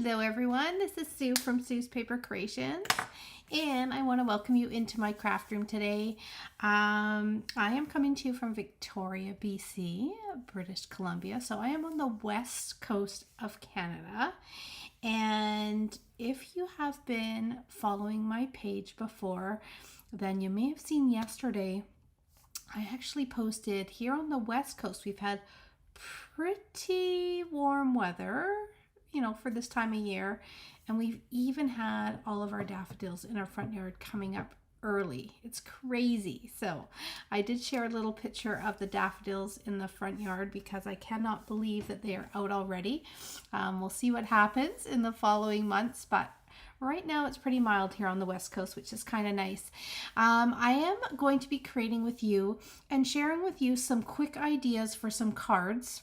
Hello everyone, this is Sue from Sue's Paper Creations, and I want to welcome you into my craft room today. I am coming to you from Victoria, BC, British Columbia, so I am on the west coast of Canada. And if you have been following my page before, then you may have seen yesterday I actually posted here on the west coast. We've had pretty warm weather, for this time of year, and we've even had all of our daffodils in our front yard coming up early. It's crazy. So I did share a little picture of the daffodils in the front yard because I cannot believe that they are out already. We'll see what happens in the following months, but right now it's pretty mild here on the west coast, which is kind of nice. I am going to be creating with you and sharing with you some quick ideas for some cards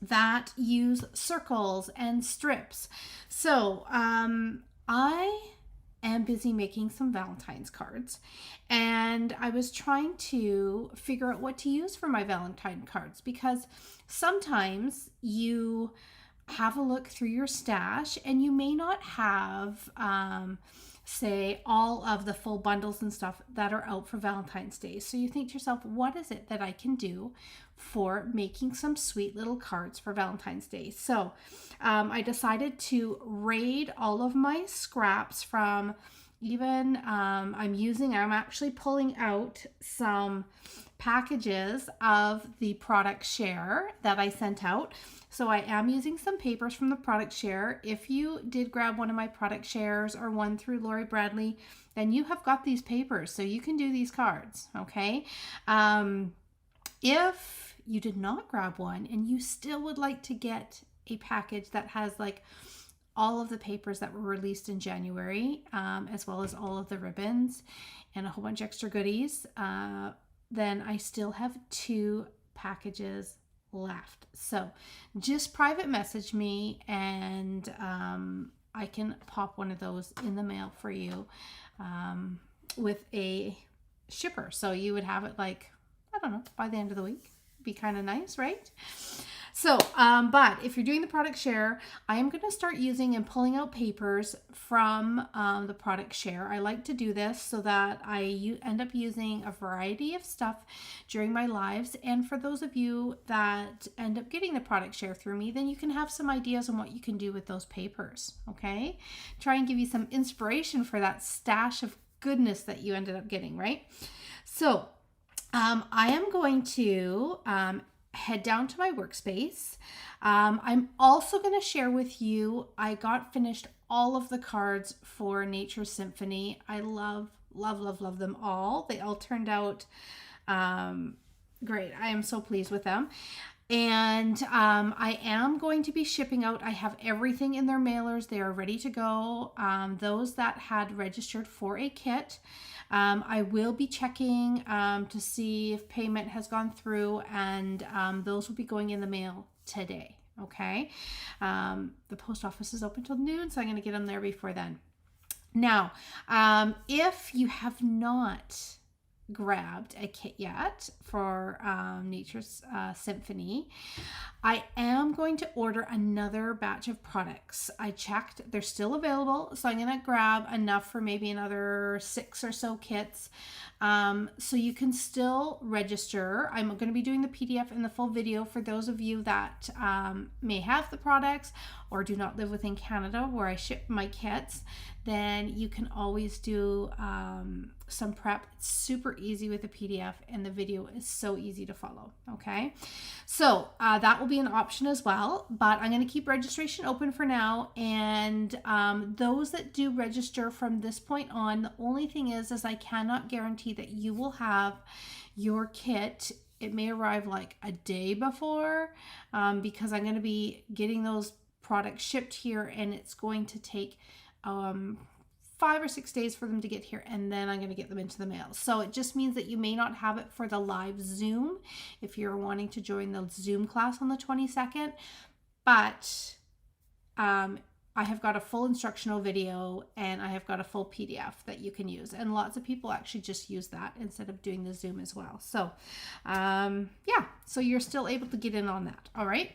that use circles and strips. So I am busy making some Valentine's cards, and I was trying to figure out what to use for my Valentine cards, because sometimes you have a look through your stash and you may not have say all of the full bundles and stuff that are out for Valentine's Day. So you think to yourself, what is it that I can do for making some sweet little cards for Valentine's Day? So I decided to raid all of my scraps from even I'm actually pulling out some packages of the product share that I sent out. So I am using some papers from the product share. If you did grab one of my product shares or one through Lori Bradley, then you have got these papers, so you can do these cards, okay? If you did not grab one and you still would like to get a package that has like all of the papers that were released in January, as well as all of the ribbons and a whole bunch of extra goodies, then I still have 2 packages left. So just private message me and I can pop one of those in the mail for you with a shipper. So you would have it like, I don't know, by the end of the week. Be kind of nice, right? So, but if you're doing the product share, I am going to start using and pulling out papers from the product share. I like to do this so that I end up using a variety of stuff during my lives. And for those of you that end up getting the product share through me, then you can have some ideas on what you can do with those papers, okay? Try and give you some inspiration for that stash of goodness that you ended up getting, right? So, I am going to head down to my workspace. I'm also going to share with you, I got finished all of the cards for Nature's Symphony. I love them all. They all turned out great. I am so pleased with them. And I am going to be shipping out. I have everything in their mailers. They are ready to go. Those that had registered for a kit, I will be checking to see if payment has gone through, and those will be going in the mail today. Okay. The post office is open till noon, so I'm going to get them there before then. Now, if you have not grabbed a kit yet for Nature's Symphony, I am going to order another batch of products. I checked, they're still available, so I'm going to grab enough for maybe another 6 or so kits. So you can still register. I'm going to be doing the PDF and the full video for those of you that may have the products or do not live within Canada where I ship my kits. Then you can always do some prep. It's super easy with the PDF, and the video is so easy to follow. Okay, so that will be an option as well, but I'm going to keep registration open for now. And those that do register from this point on, the only thing is I cannot guarantee that you will have your kit. It may arrive like a day before because I'm going to be getting those products shipped here, and it's going to take 5 or 6 days for them to get here, and then I'm going to get them into the mail. So it just means that you may not have it for the live Zoom if you're wanting to join the Zoom class on the 22nd, but I have got a full instructional video and I have got a full PDF that you can use, and lots of people actually just use that instead of doing the Zoom as well. So yeah, so you're still able to get in on that. All right.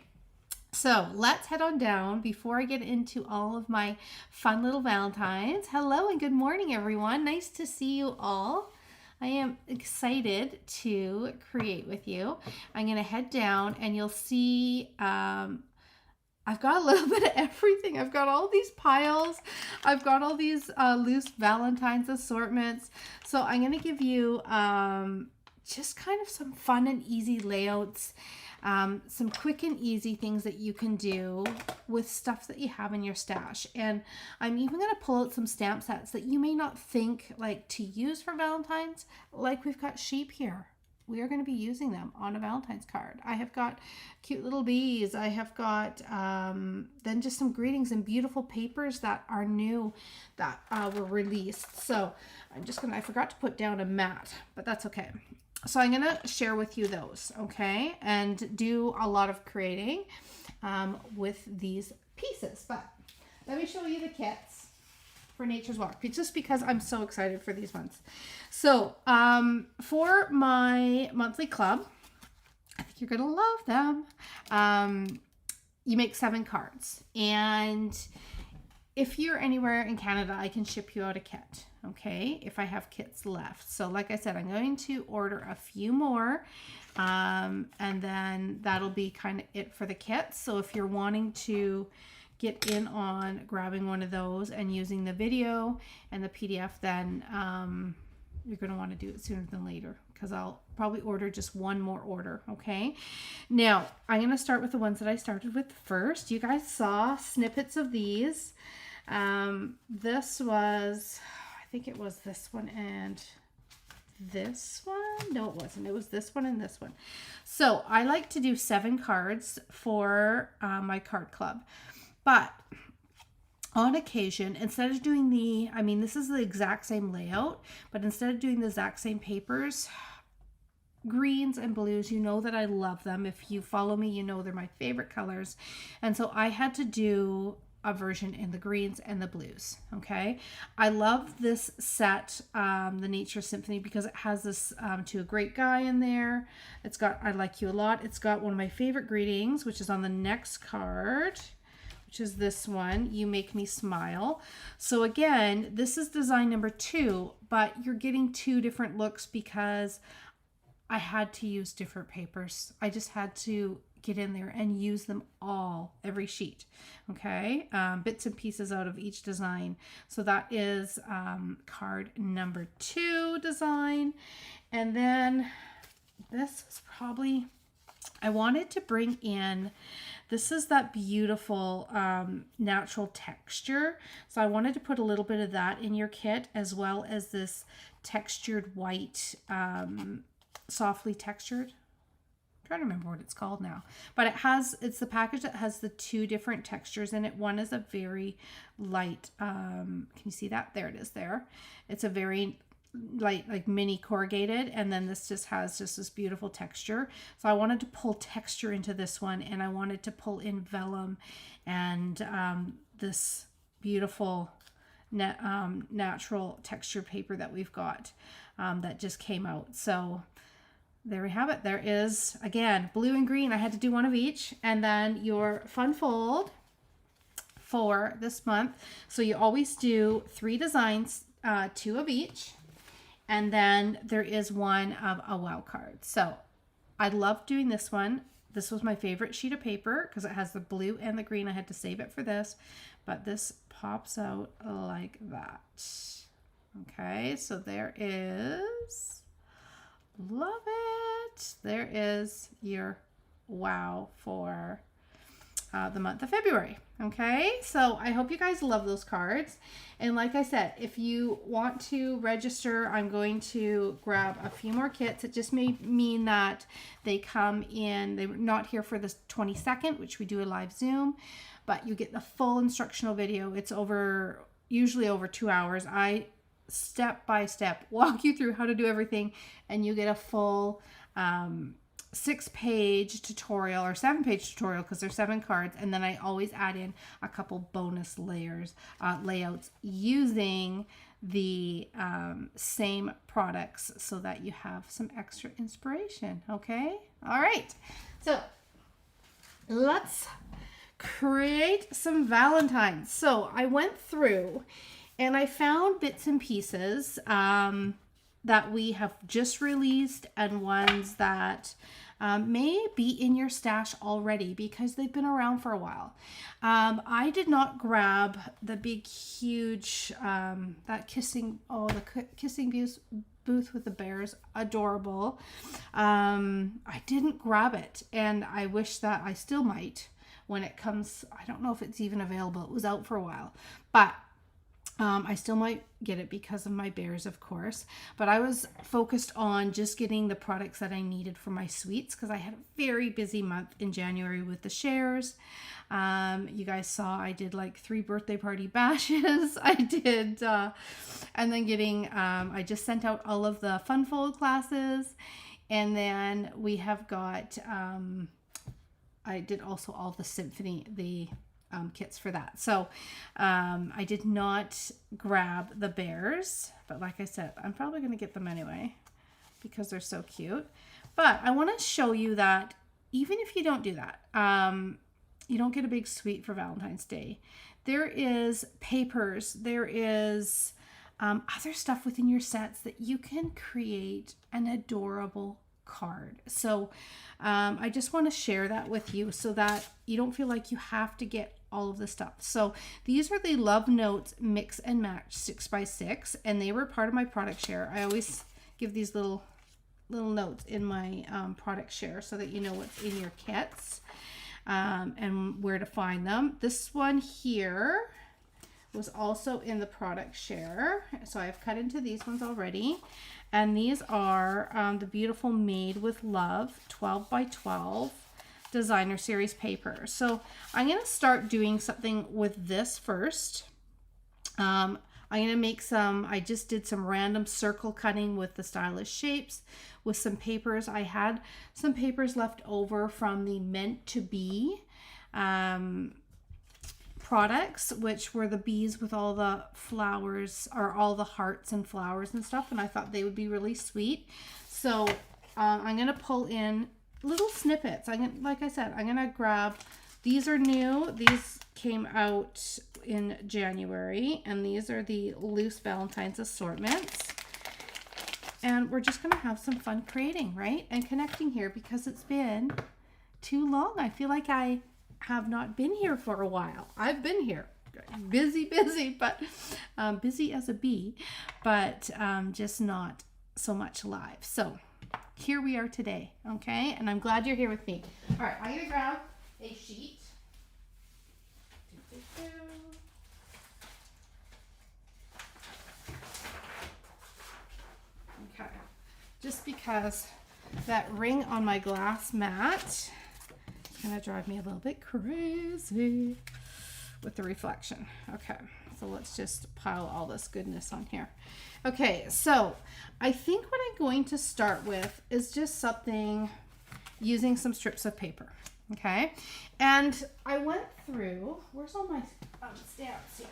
So let's head on down before I get into all of my fun little Valentines. Hello and good morning, everyone. Nice to see you all. I am excited to create with you. I'm going to head down and you'll see I've got a little bit of everything. I've got all these piles. I've got all these loose Valentine's assortments. So I'm going to give you just kind of some fun and easy layouts. Some quick and easy things that you can do with stuff that you have in your stash. And I'm even going to pull out some stamp sets that you may not think like to use for Valentine's. Like we've got sheep here. We are going to be using them on a Valentine's card. I have got cute little bees. I have got then just some greetings and beautiful papers that are new that were released. So I forgot to put down a mat, but that's okay. So I'm going to share with you those, okay, and do a lot of creating with these pieces. But let me show you the kits for Nature's Walk, just because I'm so excited for these ones. So for my monthly club, I think you're going to love them. You make 7 cards. And if you're anywhere in Canada, I can ship you out a kit, okay, if I have kits left. So like I said, I'm going to order a few more, and then that'll be kind of it for the kits. So if you're wanting to get in on grabbing one of those and using the video and the PDF, then you're going to want to do it sooner than later, because I'll probably order just one more order, okay? Now, I'm going to start with the ones that I started with first. You guys saw snippets of these. This was, I think it was this one and this one. No, it wasn't. It was this one and this one. So I like to do 7 cards for my card club. But on occasion, instead of doing this is the exact same layout, but instead of doing the exact same papers, greens and blues, you know that I love them. If you follow me, you know they're my favorite colors. And so I had to do a version in the greens and the blues, okay? I love this set, the Nature Symphony, because it has this To a Great Guy in there. It's got I Like You a Lot. It's got one of my favorite greetings, which is on the next card, which is this one, You Make Me Smile. So again, this is design number 2, but you're getting 2 different looks because I had to use different papers. I just had to get in there and use them all, every sheet, okay? Bits and pieces out of each design. So that is card number 2 design. And then this is probably, I wanted to bring in, this is that beautiful natural texture. So I wanted to put a little bit of that in your kit, as well as this textured white, softly textured. I'm trying to remember what it's called now, but it's the package that has the 2 different textures in it. One is a very light, can you see that? There it is there. It's a very light, like mini corrugated, and then this just has this beautiful texture. So I wanted to pull texture into this one, and I wanted to pull in vellum and this beautiful natural texture paper that we've got that just came out. So there we have it. There is, again, blue and green. I had to do one of each. And then your fun fold for this month. So you always do 3 designs, 2 of each. And then there is one of a wow card. So I love doing this one. This was my favorite sheet of paper because it has the blue and the green. I had to save it for this. But this pops out like that. Okay, so there is... Love it. There is your wow for the month of February. Okay, so I hope you guys love those cards. And like I said, if you want to register, I'm going to grab a few more kits. It just may mean that they come in, they're not here for the 22nd, which we do a live Zoom, but you get the full instructional video. It's usually over 2 hours. I step by step walk you through how to do everything, and you get a full 6-page tutorial or 7-page tutorial because there's 7 cards, and then I always add in a couple bonus layouts using the same products so that you have some extra inspiration. Okay, all right, so let's create some Valentines. So I went through and I found bits and pieces that we have just released and ones that may be in your stash already because they've been around for a while. I did not grab the big, huge, that kissing booth with the bears, adorable. I didn't grab it, and I wish that I still might when it comes. I don't know if it's even available. It was out for a while, but I still might get it because of my bears, of course. But I was focused on just getting the products that I needed for my sweets because I had a very busy month in January with the shares. You guys saw I did like 3 birthday party bashes. I did, and then getting, I just sent out all of the Fun Fold classes. And then we have got, I did also all the symphony, the kits for that. So I did not grab the bears, but like I said, I'm probably going to get them anyway because they're so cute. But I want to show you that even if you don't do that, you don't get a big sweet for Valentine's Day. There is papers, there is other stuff within your sets that you can create an adorable card. So I just want to share that with you so that you don't feel like you have to get all of the stuff. So these are the Love Notes Mix and Match 6x6, and they were part of my product share. I always give these little notes in my product share so that you know what's in your kits and where to find them. This one here was also in the product share, so I've cut into these ones already. And these are the beautiful Made with Love 12 by 12 designer series paper. So I'm going to start doing something with this first. I'm going to make some, I just did some random circle cutting with the stylish shapes with some papers. I had some papers left over from the Meant to Be products, which were the bees with all the flowers, or all the hearts and flowers and stuff, and I thought they would be really sweet. So I'm going to pull in little snippets. Like I said, I'm going to grab, these are new. These came out in January, and these are the loose Valentine's assortments. And we're just going to have some fun creating, right? And connecting here because it's been too long. I feel like I have not been here for a while. I've been here. Busy, but busy as a bee, but just not so much live. So here we are today, okay? And I'm glad you're here with me. All right, I'm going to grab a sheet. Okay, just because that ring on my glass mat is going to drive me a little bit crazy with the reflection. Okay, so let's just pile all this goodness on here. Okay, so I think what I'm going to start with is just something using some strips of paper. Okay, and I went through, where's all my stamps here?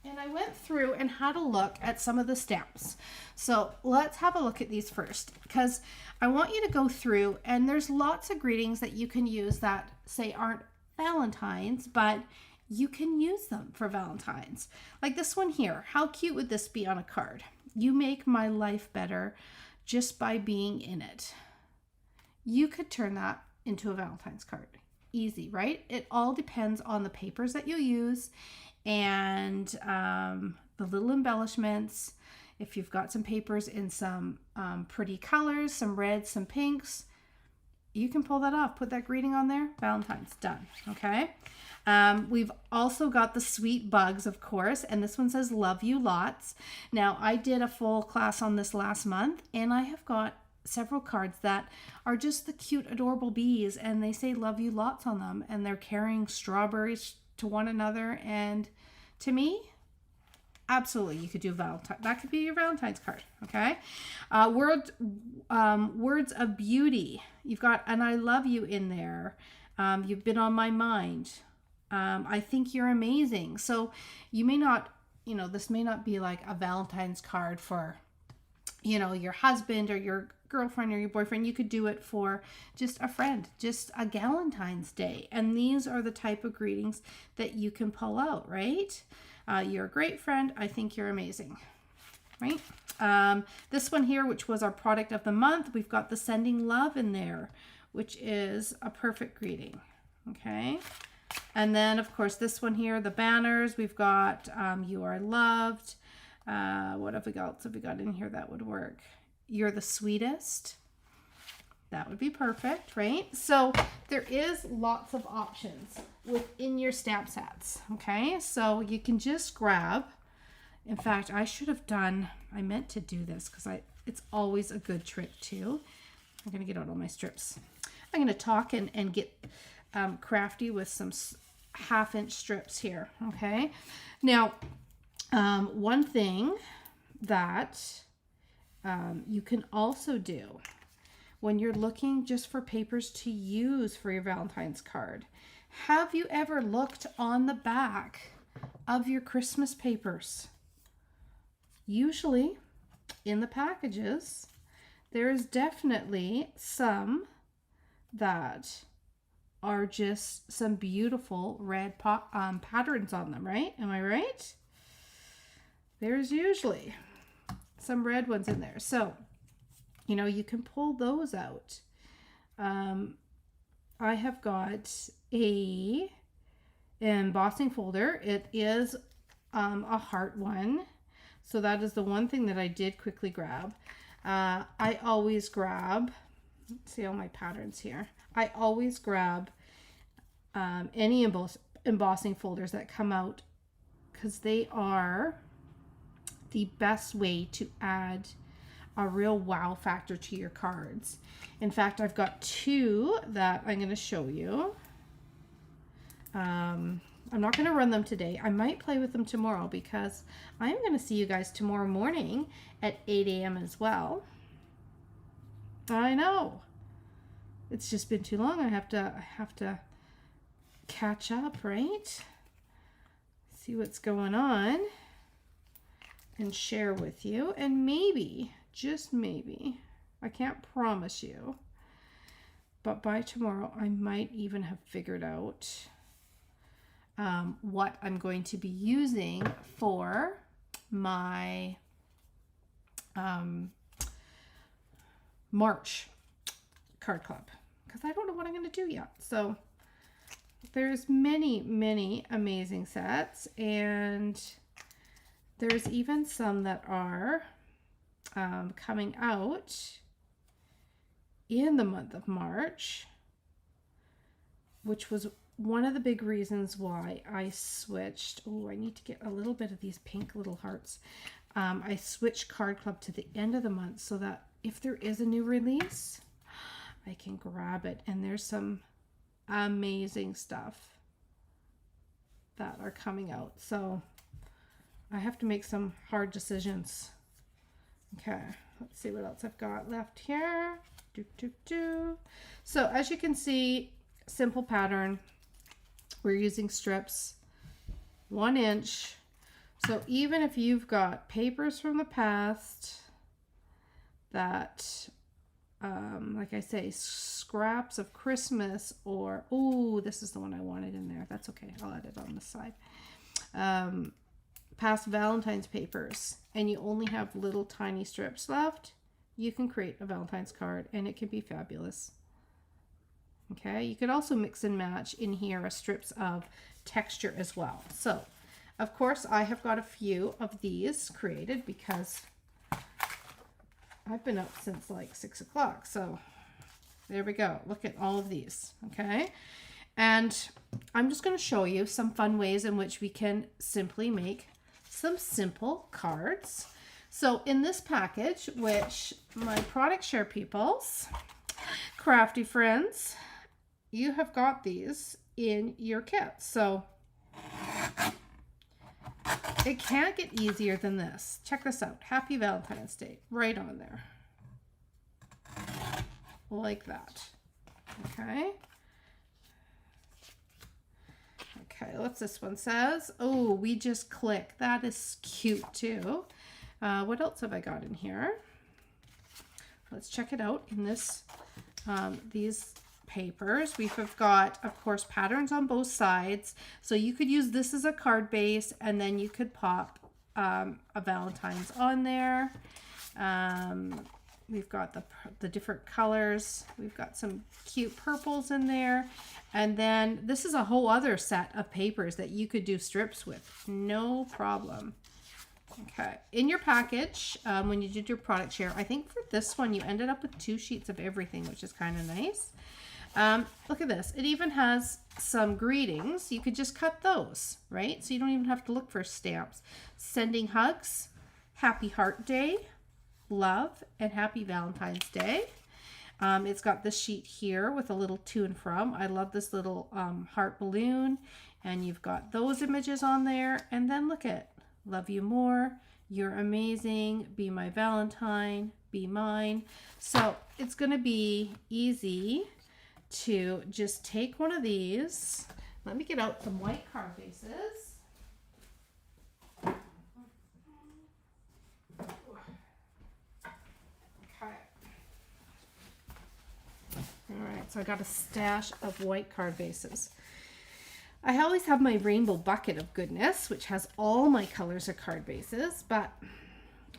And I went through and had a look at some of the stamps. So let's have a look at these first, because I want you to go through, and there's lots of greetings that you can use that say aren't Valentine's, but you can use them for Valentine's. Like this one here. How cute would this be on a card? You make my life better just by being in it. You could turn that into a Valentine's card. Easy, right? It all depends on the papers that you use and the little embellishments. If you've got some papers in some pretty colors, some reds, some pinks, you can pull that off. Put that greeting on there. Valentine's done. Okay. We've also got the sweet bugs, of course, and this one says love you lots. Now, I did a full class on this last month, and I have got several cards that are just the cute, adorable bees, and they say love you lots on them, and they're carrying strawberries to one another. And to me, absolutely, you could do Valentine. That could be your Valentine's card. Okay. Words of beauty. You've got an I love you in there. You've been on my mind. I think you're amazing. So you may not, this may not be like a Valentine's card for, you know, your husband or your girlfriend or your boyfriend. You could do it for just a friend, just a Galentine's Day. And these are the type of greetings that you can pull out, right? You're a great friend. I think you're amazing, right? This one here, which was our product of the month, we've got the sending love in there, which is a perfect greeting, okay? And then, of course, this one here, the banners, we've got you are loved. What have we got? Have we got in here that would work? You're the sweetest. That would be perfect, right? So there is lots of options within your stamp sets, okay? So you can just grab. In fact, I meant to do this because it's always a good trick too. I'm going to get out all my strips. I'm going to talk and get crafty with some 1/2-inch strips here, okay? Now, one thing that you can also do when you're looking just for papers to use for your Valentine's card, have you ever looked on the back of your Christmas papers? Usually in the packages, there is definitely some that are just some beautiful red patterns on them, right? Am I right? There's usually some red ones in there. So, you know, you can pull those out. I have got a embossing folder. It is a heart one. So that is the one thing that I did quickly grab. I always grab, let's see all my patterns here. I always grab any embossing folders that come out because they are the best way to add a real wow factor to your cards. In fact, I've got 2 that I'm going to show you. I'm not going to run them today. I might play with them tomorrow because I'm going to see you guys tomorrow morning at 8 a.m. as well. I know. It's just been too long. I have to catch up, right? See what's going on and share with you. And maybe, just maybe, I can't promise you, but by tomorrow I might even have figured out what I'm going to be using for my March card club, because I don't know what I'm going to do yet. So there's many amazing sets, and there's even some that are coming out in the month of March, which was one of the big reasons why I switched. Oh, I need to get a little bit of these pink little hearts. I switched Card Club to the end of the month so that if there is a new release, I can grab it. And there's some amazing stuff that are coming out. So I have to make some hard decisions. Okay, let's see what else I've got left here. So as you can see, simple pattern. We're using strips, 1 inch. So even if you've got papers from the past that, like I say, scraps of Christmas, or, oh, this is the one I wanted in there. That's okay. I'll add it on the side. Past Valentine's papers, and you only have little tiny strips left, you can create a Valentine's card, and it can be fabulous. Okay, you could also mix and match in here strips of texture as well. So, of course, I have got a few of these created because I've been up since like 6 o'clock. So there we go. Look at all of these. Okay, and I'm just going to show you some fun ways in which we can simply make some simple cards. So in this package, which my product share peoples, crafty friends, you have got these in your kit. So it can't get easier than this. Check this out. Happy Valentine's Day. Right on there. Like that. Okay. Okay, what's this one says? Oh, we just click. That is cute too. What else have I got in here? let's check it out in this these papers. We've got, of course, patterns on both sides. So you could use this as a card base, and then you could pop a Valentine's on there. We've got the different colors. We've got some cute purples in there. And then this is a whole other set of papers that you could do strips with. No problem. Okay, in your package, when you did your product share, I think for this one you ended up with 2 sheets of everything, which is kind of nice. Look at this. It even has some greetings. You could just cut those, right? So you don't even have to look for stamps. Sending hugs, happy heart day, love, and happy Valentine's Day. It's got this sheet here with a little to and from. I love this little heart balloon. And you've got those images on there. And then look at love you more, you're amazing, be my Valentine, be mine. So it's going to be easy to just take one of these. Let me get out some white card bases. Okay. All right, so I got a stash of white card bases. I always have my rainbow bucket of goodness, which has all my colors of card bases, but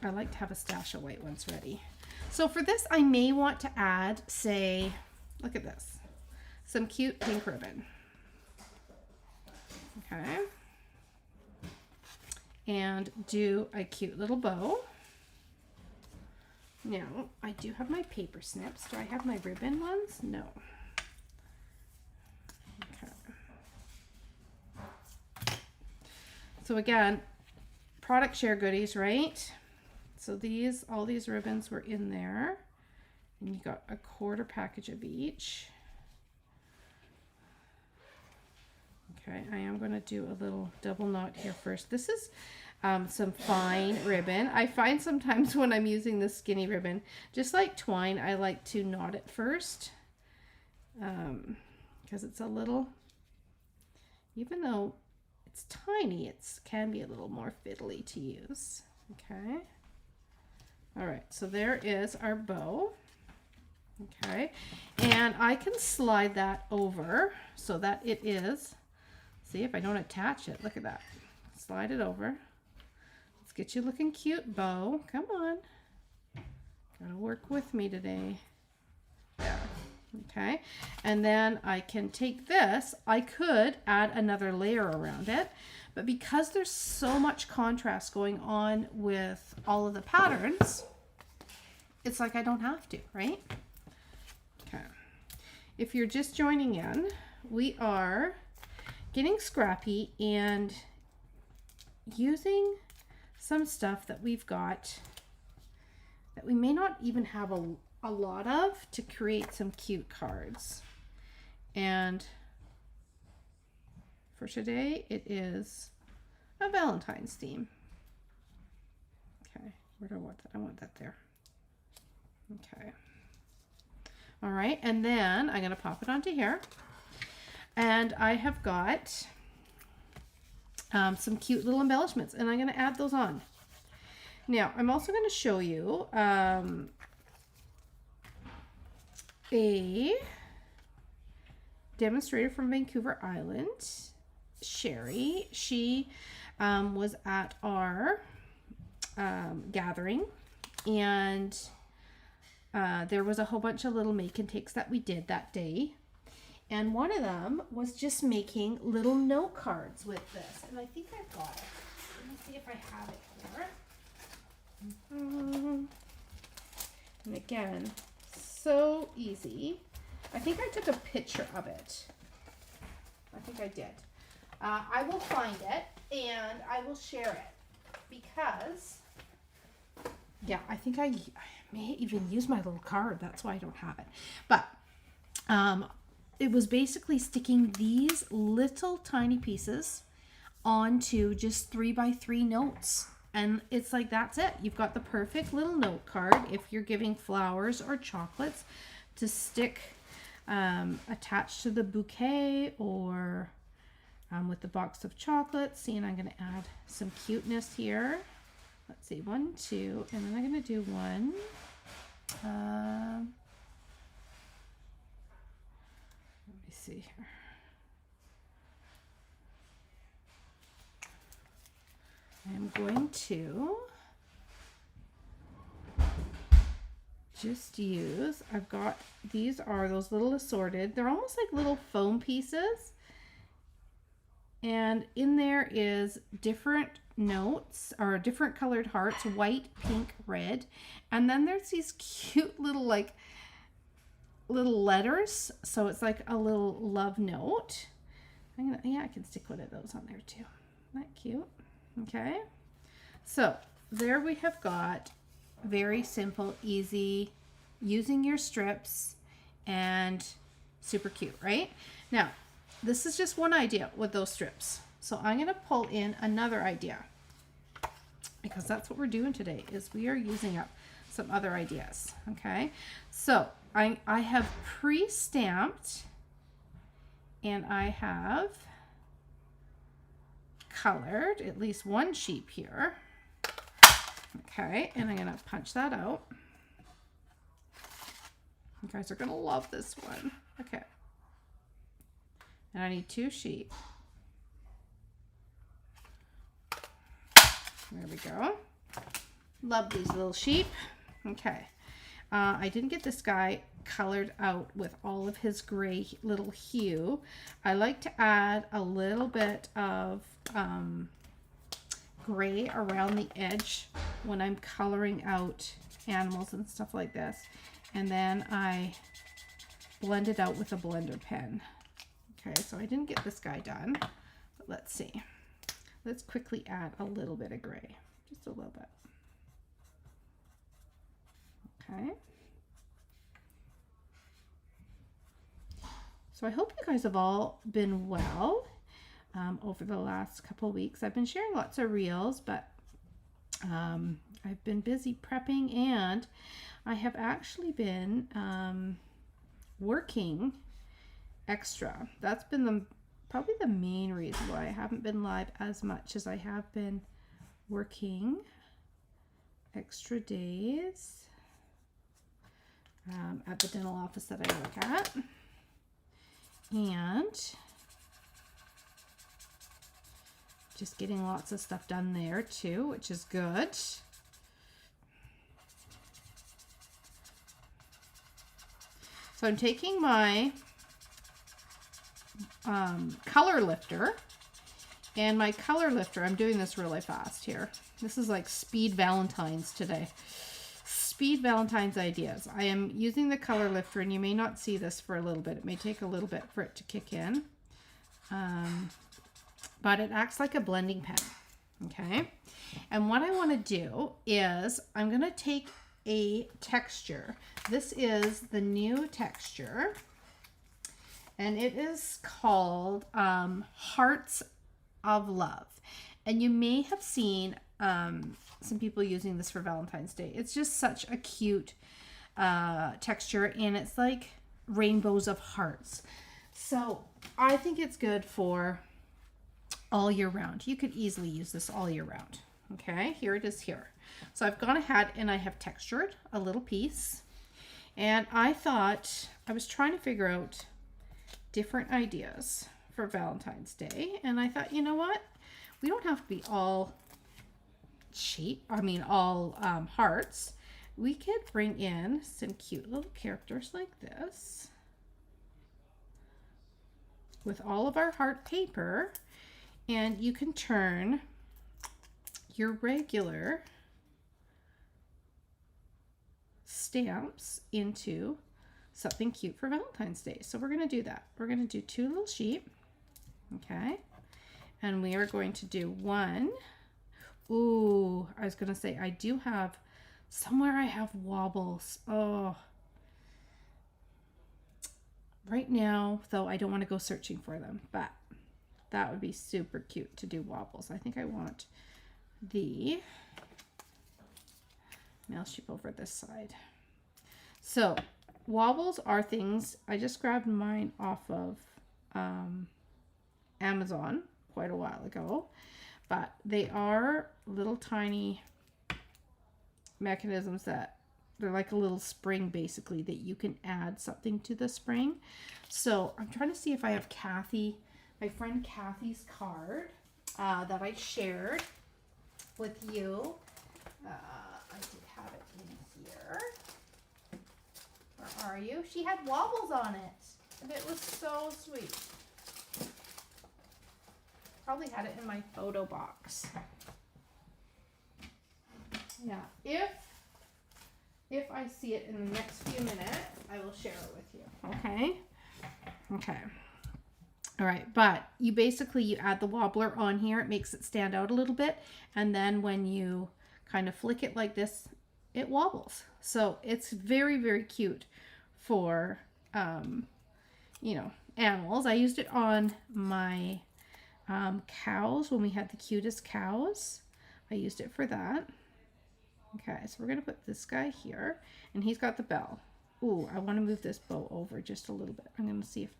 I like to have a stash of white ones ready. So for this, I may want to add, say, look at this, some cute pink ribbon. Okay. And do a cute little bow. Now, I do have my paper snips. Do I have my ribbon ones? No. So again, product share goodies, right? So all these ribbons were in there. And you got a quarter package of each. Okay, I am going to do a little double knot here first. This is some fine ribbon. I find sometimes when I'm using this skinny ribbon, just like twine, I like to knot it first. Because it's a little, even though it's tiny, it can be a little more fiddly to use. Okay. All right, so there is our bow. Okay, and I can slide that over so that it is, see if I don't attach it, look at that. Slide it over. Let's get you looking cute, bow. Come on. Gotta work with me today. There. Okay, and then I can take this, I could add another layer around it, but because there's so much contrast going on with all of the patterns, it's like I don't have to, right? Okay, if you're just joining in, we are getting scrappy and using some stuff that we've got that we may not even have a lot of to create some cute cards. And for today it is a Valentine's theme. Okay, where do I want that? I want that there. Okay. All right, and then I'm going to pop it onto here. And I have got some cute little embellishments, and I'm going to add those on. Now, I'm also going to show you a demonstrator from Vancouver Island, Sherry. She was at our gathering, and there was a whole bunch of little make and takes that we did that day. And one of them was just making little note cards with this. And I think I've got it. Let me see if I have it here. And again, so easy. I think I took a picture of it. I think I did. I will find it and I will share it because, yeah, I think I may even use my little card. That's why I don't have it. But it was basically sticking these little tiny pieces onto just 3x3 notes. And it's like, that's it. You've got the perfect little note card if you're giving flowers or chocolates to stick attached to the bouquet or with the box of chocolates. See, and I'm going to add some cuteness here. Let's see, 1, 2, and then I'm going to do 1, Let me see here. I'm going to just use, I've got, these are those little assorted, they're almost like little foam pieces. And in there is different notes or different colored hearts, white, pink, red. And then there's these cute little like little letters. So it's like a little love note. I can stick one of those on there too. Isn't that cute? Okay. So there we have got very simple, easy, using your strips and super cute, right? Now, this is just one idea with those strips. So I'm going to pull in another idea because that's what we're doing today is we are using up some other ideas. Okay. So I have pre-stamped and I have colored at least one sheep here. Okay. And I'm going to punch that out. You guys are going to love this one. Okay. And I need 2 sheep. There we go. Love these little sheep. Okay. I didn't get this guy colored out with all of his gray little hue. I like to add a little bit of gray around the edge when I'm coloring out animals and stuff like this. And then I blend it out with a blender pen. Okay, so I didn't get this guy done, but let's see. Let's quickly add a little bit of gray, just a little bit. Okay. So I hope you guys have all been well over the last couple weeks. I've been sharing lots of reels, but I've been busy prepping and I have actually been working extra. That's been probably the main reason why I haven't been live as much as I have been working extra days at the dental office that I work at. And just getting lots of stuff done there too, which is good. So I'm taking my color lifter, and my color lifter, I'm doing this really fast here. This is like speed Valentine's today. Speed Valentine's ideas. I am using the color lifter, and you may not see this for a little bit. It may take a little bit for it to kick in. But it acts like a blending pen. Okay. And what I want to do is I'm going to take a texture. This is the new texture. And it is called Hearts of Love. And you may have seen some people using this for Valentine's Day. It's just such a cute texture, and it's like rainbows of hearts. So I think it's good for all year round. You could easily use this all year round. Okay, here it is here. So I've gone ahead and I have textured a little piece. And I thought, I was trying to figure out different ideas for Valentine's Day, and I thought, you know what, we don't have to be all hearts. We could bring in some cute little characters like this with all of our heart paper, and you can turn your regular stamps into something cute for Valentine's Day. So we're going to do that. We're going to do 2 little sheep. Okay. And we are going to do 1. Ooh, I was going to say, I do have, somewhere I have wobbles. Oh. Right now, though, I don't want to go searching for them, but that would be super cute to do wobbles. I think I want the male sheep over this side. So wobbles are things, I just grabbed mine off of Amazon quite a while ago, but they are little tiny mechanisms that they're like a little spring basically that you can add something to the spring. So I'm trying to see if I have my friend Kathy's card that I shared with you. I did have it in here. Where are you? She had wobbles on it, and it was so sweet. Probably had it in my photo box. Yeah, if I see it in the next few minutes, I will share it with you. Okay? Okay. All right, but you add the wobbler on here. It makes it stand out a little bit, and then when you kind of flick it like this, it wobbles. So it's very, very cute for, animals. I used it on my cows when we had the cutest cows. I used it for that. Okay, so we're going to put this guy here, and he's got the bell. Ooh, I want to move this bow over just a little bit. I'm going to see if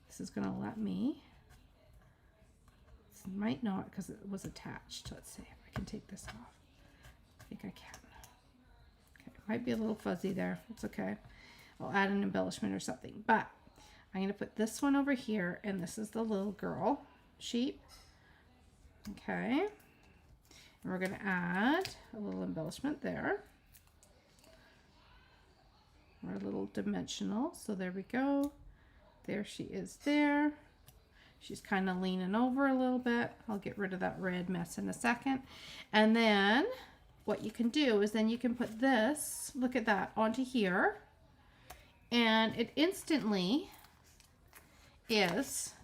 this is going to let me. This might not because it was attached. Let's see if I can take this off. I think I can. Okay, might be a little fuzzy there. It's okay. I'll add an embellishment or something. But I'm going to put this one over here, and this is the little girl sheep. Okay. And we're going to add a little embellishment there. Or a little dimensional. So there we go. There she is there. She's kind of leaning over a little bit. I'll get rid of that red mess in a second. And then what you can do is then you can put this, look at that, onto here. And it instantly is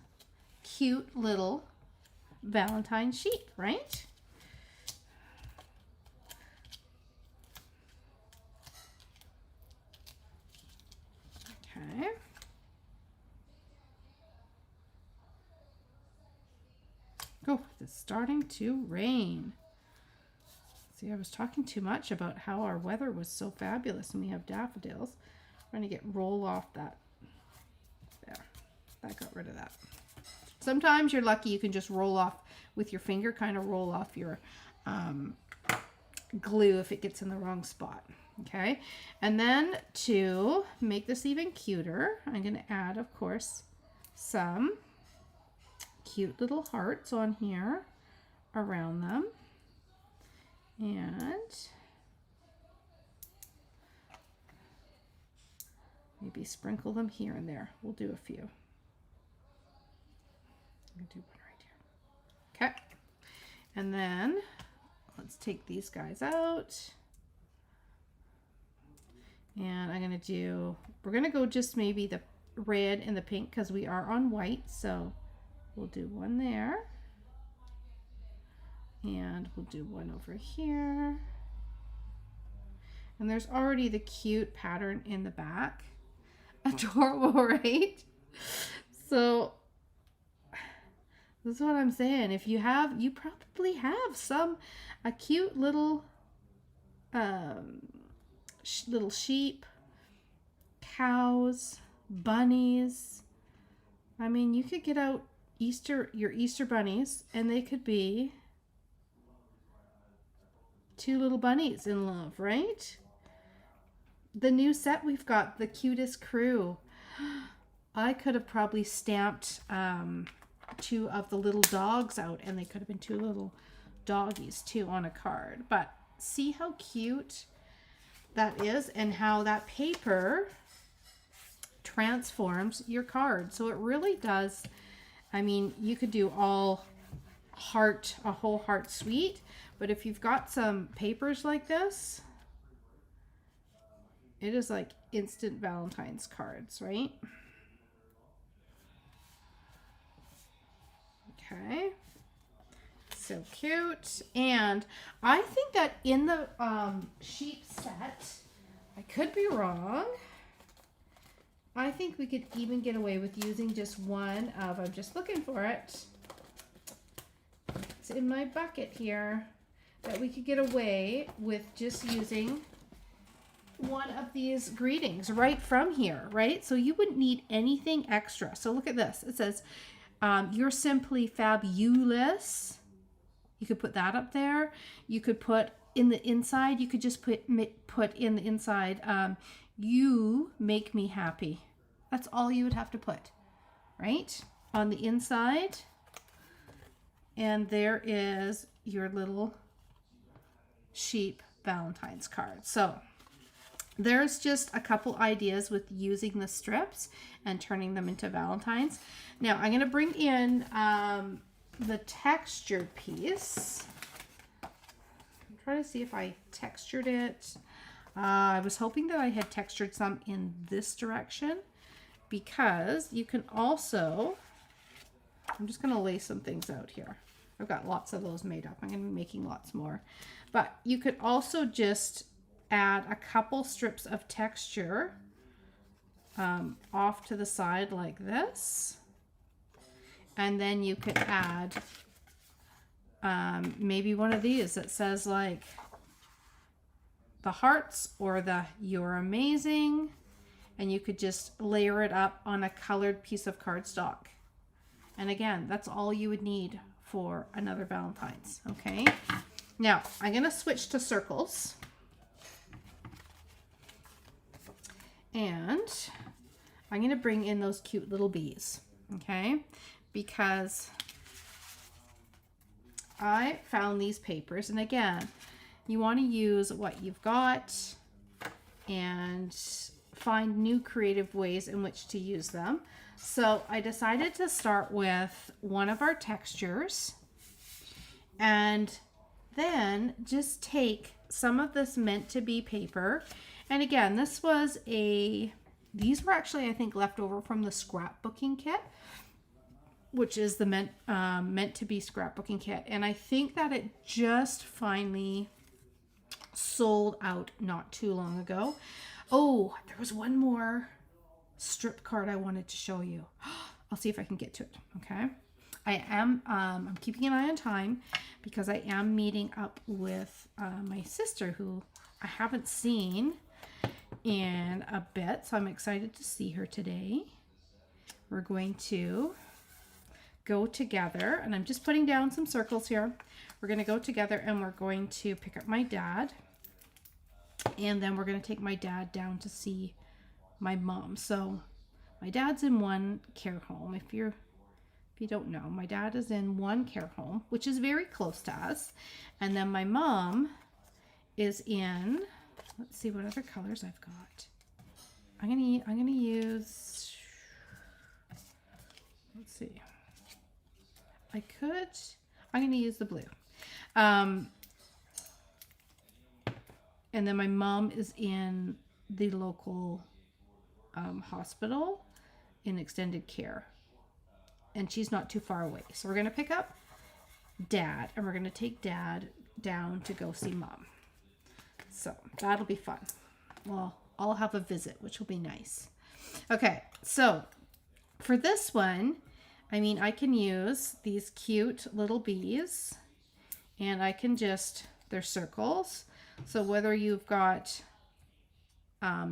cute little Valentine sheep, right? Okay. Oh, it's starting to rain. See, I was talking too much about how our weather was so fabulous and we have daffodils. I'm going to roll off that. There. That got rid of that. Sometimes you're lucky you can just roll off with your finger, kind of roll off your glue if it gets in the wrong spot. Okay, and then to make this even cuter, I'm going to add, of course, some cute little hearts on here around them. And maybe sprinkle them here and there. We'll do a few. I'm going to do one right here. Okay, and then let's take these guys out. And I'm going to we're going to go just maybe the red and the pink because we are on white. So we'll do one there. And we'll do one over here. And there's already the cute pattern in the back. Adorable, right? So this is what I'm saying. If you probably have a cute little little sheep, cows, bunnies. I mean, you could get out your Easter bunnies and they could be two little bunnies in love, right? The new set we've got, the cutest crew. I could have probably stamped two of the little dogs out and they could have been two little doggies too on a card. But see how cute that is and how that paper transforms your card. So it really does. I mean, you could do a whole heart suite, but if you've got some papers like this, it is like instant Valentine's cards, right? Okay. So cute. And I think that in the sheep set, I could be wrong, I think we could even get away with using just one of, I'm just looking for it, it's in my bucket here, that we could get away with just using one of these greetings right from here, right? So you wouldn't need anything extra. So look at this. It says, you're simply fabulous. You could put that up there. You could put, in the inside, you could just put in the inside, you make me happy. That's all you would have to put, right? On the inside. And there is your little sheep Valentine's card. So there's just a couple ideas with using the strips and turning them into Valentines. Now I'm going to bring in the textured piece. I'm trying to see if I textured it. I was hoping that I had textured some in this direction, because you can also, I'm just going to lay some things out here. I've got lots of those made up. I'm going to be making lots more. But you could also just add a couple strips of texture off to the side like this. And then you could add maybe one of these that says like the hearts or the "You're amazing." And you could just layer it up on a colored piece of cardstock. And again, that's all you would need for another Valentine's, okay? Now, I'm gonna switch to circles. And I'm gonna bring in those cute little bees, okay? Because I found these papers, and again, you wanna use what you've got and find new creative ways in which to use them. So I decided to start with one of our textures and then just take some of this meant to be paper. And again, these were actually, I think, left over from the scrapbooking kit, which is the meant to be scrapbooking kit. And I think that it just finally sold out not too long ago. Oh, there was one more strip card I wanted to show you. I'll see if I can get to it, okay? I'm keeping an eye on time because I am meeting up with my sister, who I haven't seen in a bit, so I'm excited to see her today. We're going to go together, and I'm just putting down some circles here. We're going to go together and we're going to pick up my dad, and then we're going to take my dad down to see my mom. So my dad's in one care home. If you don't know, my dad is in one care home, which is very close to us. And then my mom is in, let's see what other colors I've got. I'm gonna use, let's see. I'm gonna use the blue. And then my mom is in the local hospital in extended care, and she's not too far away. So we're going to pick up Dad, and we're going to take Dad down to go see Mom. So that'll be fun. Well, I'll have a visit, which will be nice. Okay, so for this one, I mean, I can use these cute little bees, and I can just, they're circles. So whether you've got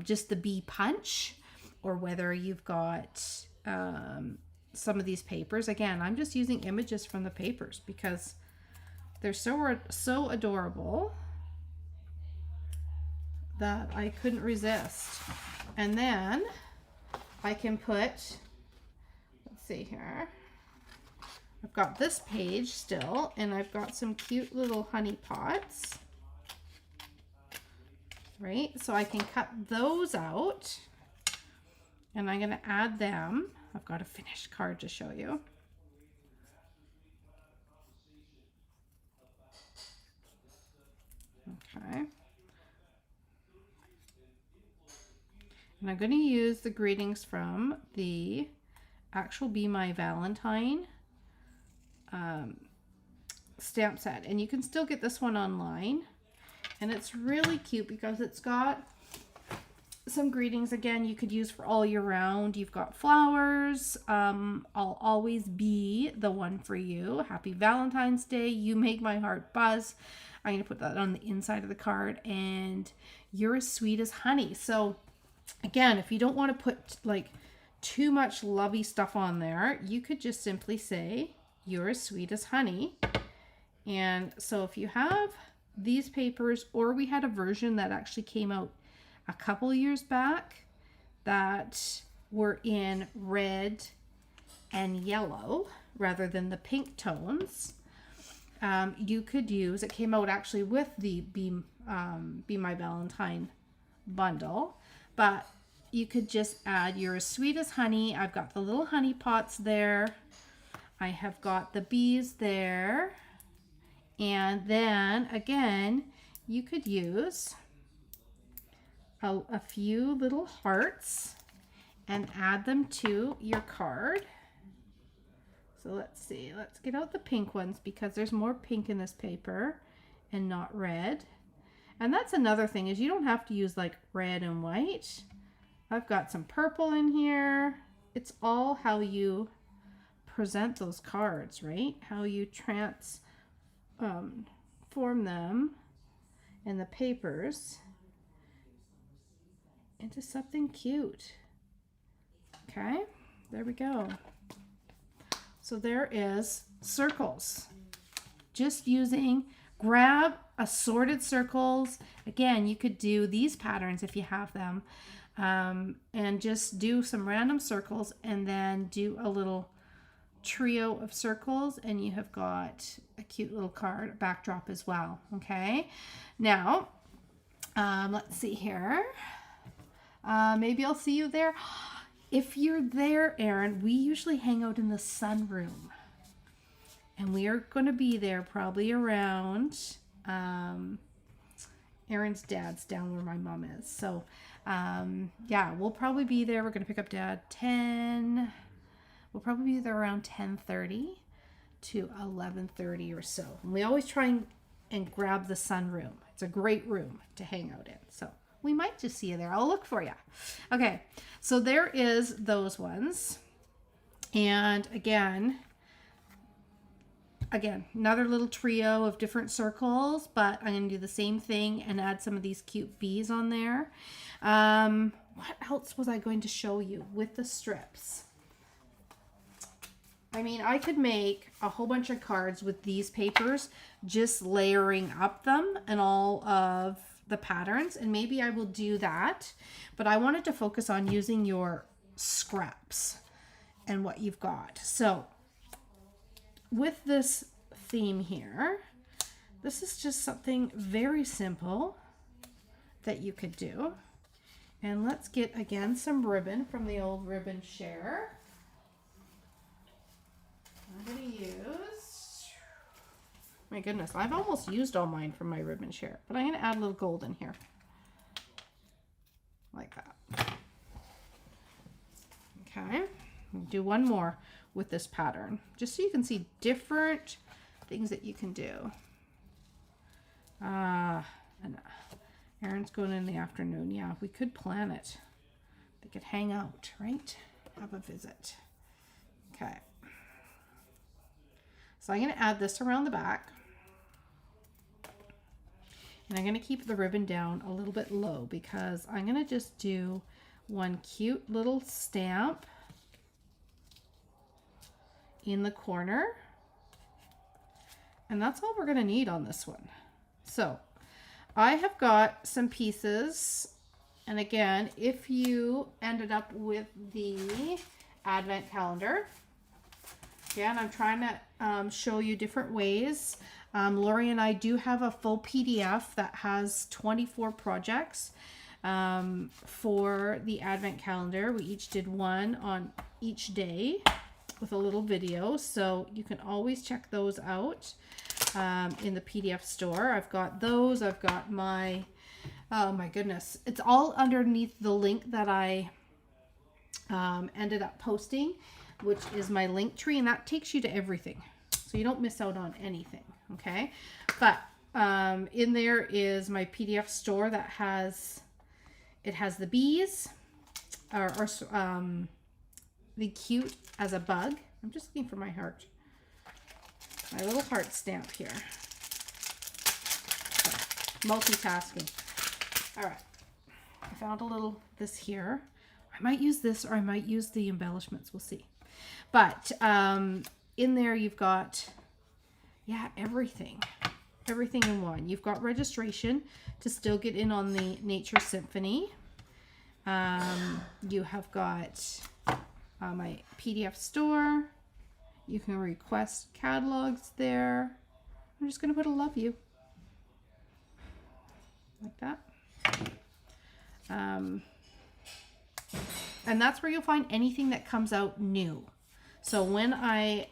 just the bee punch, or whether you've got some of these papers. Again, I'm just using images from the papers because they're so adorable that I couldn't resist. And then I can put, let's see here, I've got this page still, and I've got some cute little honey pots, right? So I can cut those out. And I'm going to add them. I've got a finished card to show you. Okay. And I'm going to use the greetings from the actual Be My Valentine stamp set. And you can still get this one online. And it's really cute because it's got some greetings, again, you could use for all year round. You've got flowers. I'll always be the one for you. Happy Valentine's Day. You make my heart buzz. I'm going to put that on the inside of the card. And you're as sweet as honey. So again, if you don't want to put like too much lovey stuff on there, you could just simply say, you're as sweet as honey. And so if you have these papers, or we had a version that actually came out a couple years back that were in red and yellow rather than the pink tones. You could use, it came out actually with the Be My Valentine bundle, but you could just add your As Sweet as Honey. I've got the little honey pots there. I have got the bees there. And then again, you could use a few little hearts and add them to your card. So let's see, let's get out the pink ones because there's more pink in this paper and not red. And that's another thing, is you don't have to use like red and white. I've got some purple in here. It's all how you present those cards, right? How you form them in the papers into something cute. Okay, there we go. So there is circles. Just grab assorted circles. Again, you could do these patterns if you have them, and just do some random circles and then do a little trio of circles, and you have got a cute little card backdrop as well. Okay, now let's see here. Maybe I'll see you there. If you're there, Erin, we usually hang out in the sunroom, and we are going to be there probably around Erin's dad's down where my mom is. So yeah, we'll probably be there. We're going to pick up Dad 10. We'll probably be there around 10:30 to 11:30 or so. And we always try and grab the sunroom. It's a great room to hang out in. So we might just see you there. I'll look for you. Okay, so there is those ones. And again, another little trio of different circles, but I'm going to do the same thing and add some of these cute bees on there. What else was I going to show you with the strips? I mean, I could make a whole bunch of cards with these papers, just layering up them and all of the patterns, and maybe I will do that, but I wanted to focus on using your scraps and what you've got. So with this theme here, this is just something very simple that you could do. And let's get again some ribbon from the old ribbon share. I'm going to use, my goodness, I've almost used all mine from my ribbon share, but I'm going to add a little gold in here. Like that. Okay, do one more with this pattern, just so you can see different things that you can do. And Erin's going in the afternoon. Yeah, we could plan it. They could hang out, right? Have a visit. Okay. So I'm going to add this around the back. And I'm going to keep the ribbon down a little bit low because I'm going to just do one cute little stamp in the corner. And that's all we're going to need on this one. So I have got some pieces. And again, if you ended up with the advent calendar, again, I'm trying to show you different ways. Lori and I do have a full PDF that has 24 projects for the advent calendar. We each did one on each day with a little video, so you can always check those out in the PDF store. I've got those. I've got my, oh my goodness, it's all underneath the link that I ended up posting, which is my link tree, and that takes you to everything, so you don't miss out on anything. Okay, but in there is my PDF store that has, it has the bees, or the cute as a bug. I'm just looking for my heart, my little heart stamp here. So, multitasking. All right, I found a little this here. I might use this, or I might use the embellishments. We'll see. But in there you've got, yeah, everything. everything in one. You've got registration to still get in on the Nature Symphony. You have got my PDF store. You can request catalogs there. I'm just going to put a love you. Like that. And that's where you'll find anything that comes out new. So when I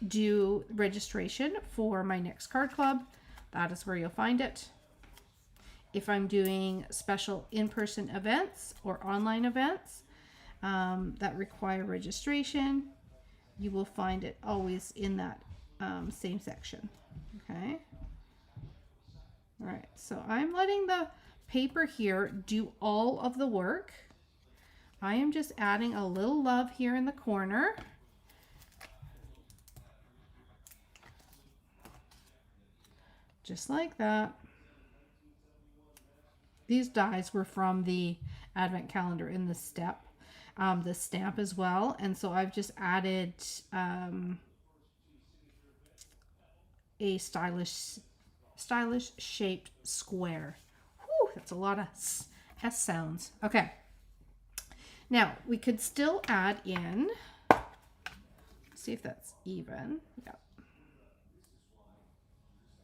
do registration for my next card club, that is where you'll find it. If I'm doing special in-person events or online events that require registration, you will find it always in that same section. Okay. All right. So I'm letting the paper here do all of the work. I am just adding a little love here in the corner. Just like that. These dies were from the advent calendar in the stamp as well. And so I've just added a stylish shaped square. Whew, that's a lot of S sounds. Okay. Now we could still add in, see if that's even. Yeah.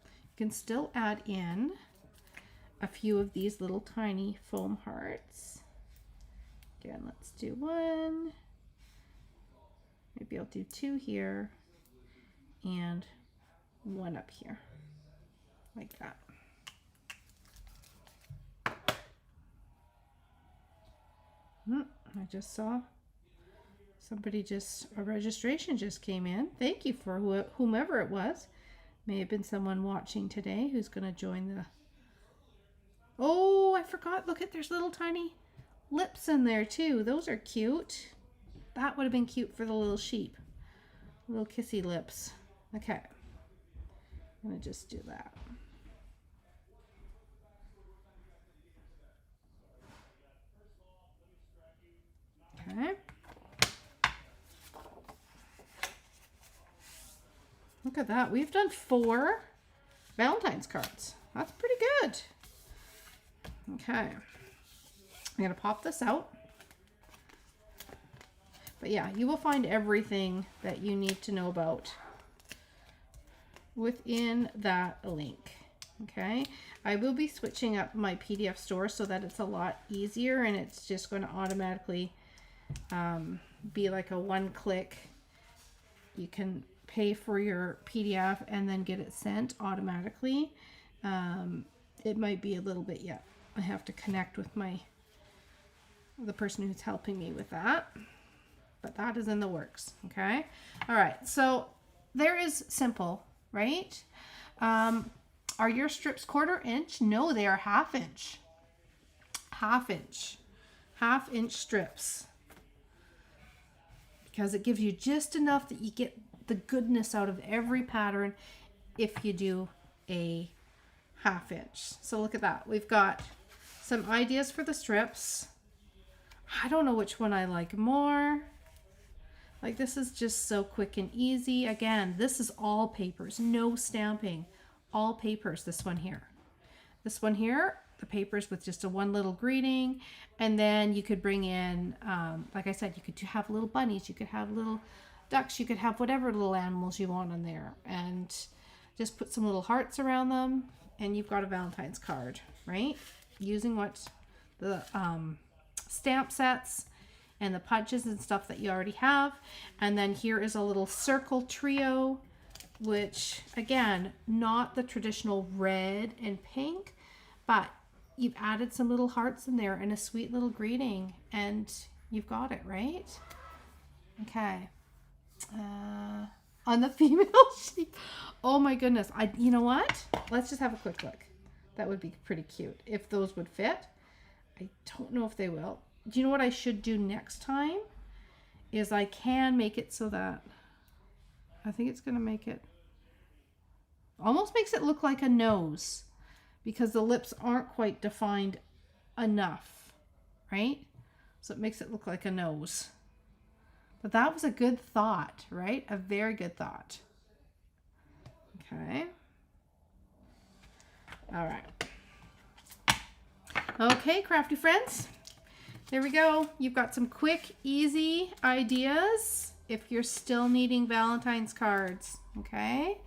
You can still add in a few of these little tiny foam hearts. Again, let's do one. Maybe I'll do two here and one up here, like that. I just saw somebody a registration just came in. Thank you for whomever it was. May have been someone watching today who's going to join the... Oh, I forgot. Look at, there's little tiny lips in there too. Those are cute. That would have been cute for the little sheep. Little kissy lips. Okay. I'm going to just do that. Okay. Look at that. We've done 4 Valentine's cards. That's pretty good. Okay. I'm going to pop this out. But yeah, you will find everything that you need to know about within that link. Okay. I will be switching up my PDF store so that it's a lot easier, and it's just going to automatically be like a one-click. You can pay for your PDF and then get it sent automatically. It might be a little bit yet. I have to connect with the person who's helping me with that, but that is in the works. Okay. All right. So there is simple, right? Are your strips 1/4 inch? No, they are 1/2 inch. 1/2 inch. 1/2 inch strips. Because it gives you just enough that you get the goodness out of every pattern if you do a 1/2 inch. So look at that. We've got some ideas for the strips. I don't know which one I like more. Like, this is just so quick and easy. Again, this is all papers, no stamping. All papers, this one here. This one here, the papers with just one little greeting. And then you could bring in, like I said, you could have little bunnies, you could have little ducks, you could have whatever little animals you want on there. And just put some little hearts around them, and you've got a Valentine's card, right? Using what the stamp sets and the punches and stuff that you already have. And then here is a little circle trio, which again, not the traditional red and pink, but you've added some little hearts in there and a sweet little greeting, and you've got it, right? Okay. On the female sheep. Oh my goodness. You know what? Let's just have a quick look. That would be pretty cute if those would fit. I don't know if they will. Do you know what I should do next time? Is I can make it so that I think it's going to make it almost makes it look like a nose, because the lips aren't quite defined enough, right? So it makes it look like a nose. But that was a good thought, right? A very good thought. Okay. All right. Okay, crafty friends. There we go. You've got some quick, easy ideas if you're still needing Valentine's cards. Okay.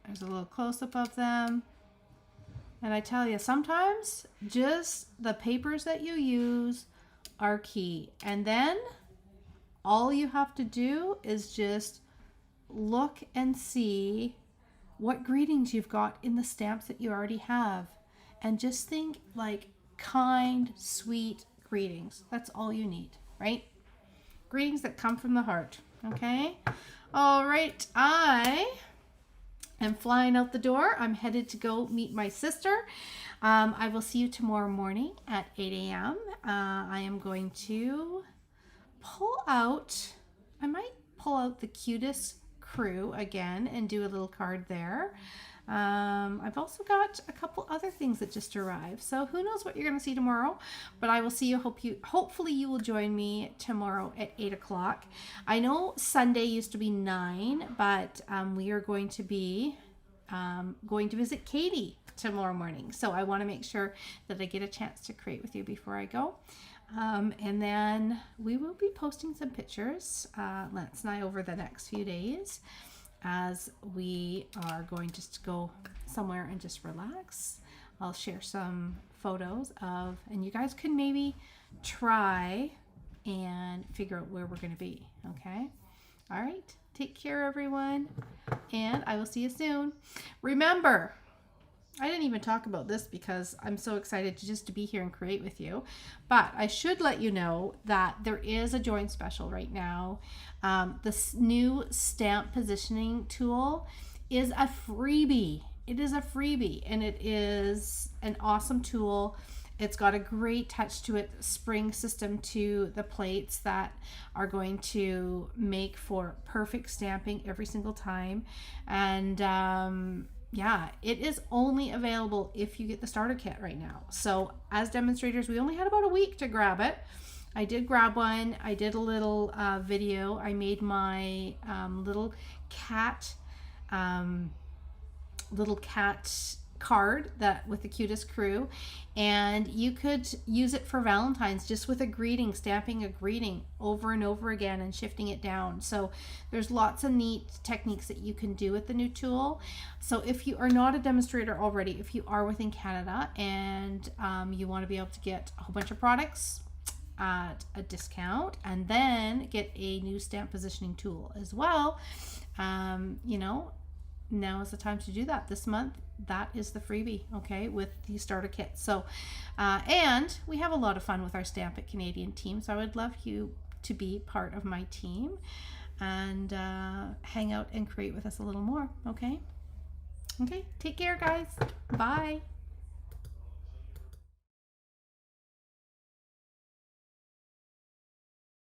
There's a little close-up of them. And I tell you, sometimes just the papers that you use are key. And then all you have to do is just look and see what greetings you've got in the stamps that you already have. And just think like kind, sweet greetings. That's all you need, right? Greetings that come from the heart, okay? All right, I am flying out the door. I'm headed to go meet my sister. I will see you tomorrow morning at 8 a.m. I am going to I might pull out the Cutest Crew again and do a little card there. I've also got a couple other things that just arrived, so who knows what you're going to see tomorrow, but I will see you. Hopefully you will join me tomorrow at 8 o'clock. I know Sunday used to be 9, but we are going to be going to visit Katie tomorrow morning, so I want to make sure that I get a chance to create with you before I go. And then we will be posting some pictures, Lance and I, over the next few days, as we are going just to go somewhere and just relax. I'll share some photos of, and you guys can maybe try and figure out where we're going to be. Okay. All right. Take care, everyone. And I will see you soon. Remember, I didn't even talk about this because I'm so excited to be here and create with you. But I should let you know that there is a join special right now. This new stamp positioning tool is a freebie. It is a freebie, and it is an awesome tool. It's got a great touch to it, spring system to the plates that are going to make for perfect stamping every single time. And yeah, it is only available if you get the starter kit right now. So as demonstrators, we only had about a week to grab it. I did grab one. I did a little video. I made my little cat card that with the Cutest Crew, and you could use it for Valentine's just with a greeting, stamping a greeting over and over again and shifting it down. So there's lots of neat techniques that you can do with the new tool. So if you are not a demonstrator already, if you are within Canada and you want to be able to get a whole bunch of products at a discount and then get a new stamp positioning tool as well, you know, now is the time to do that. This month, that is the freebie, okay, with the starter kit. So, and we have a lot of fun with our Stamp It Canadian team, so I would love you to be part of my team and hang out and create with us a little more, okay? Okay, take care, guys. Bye.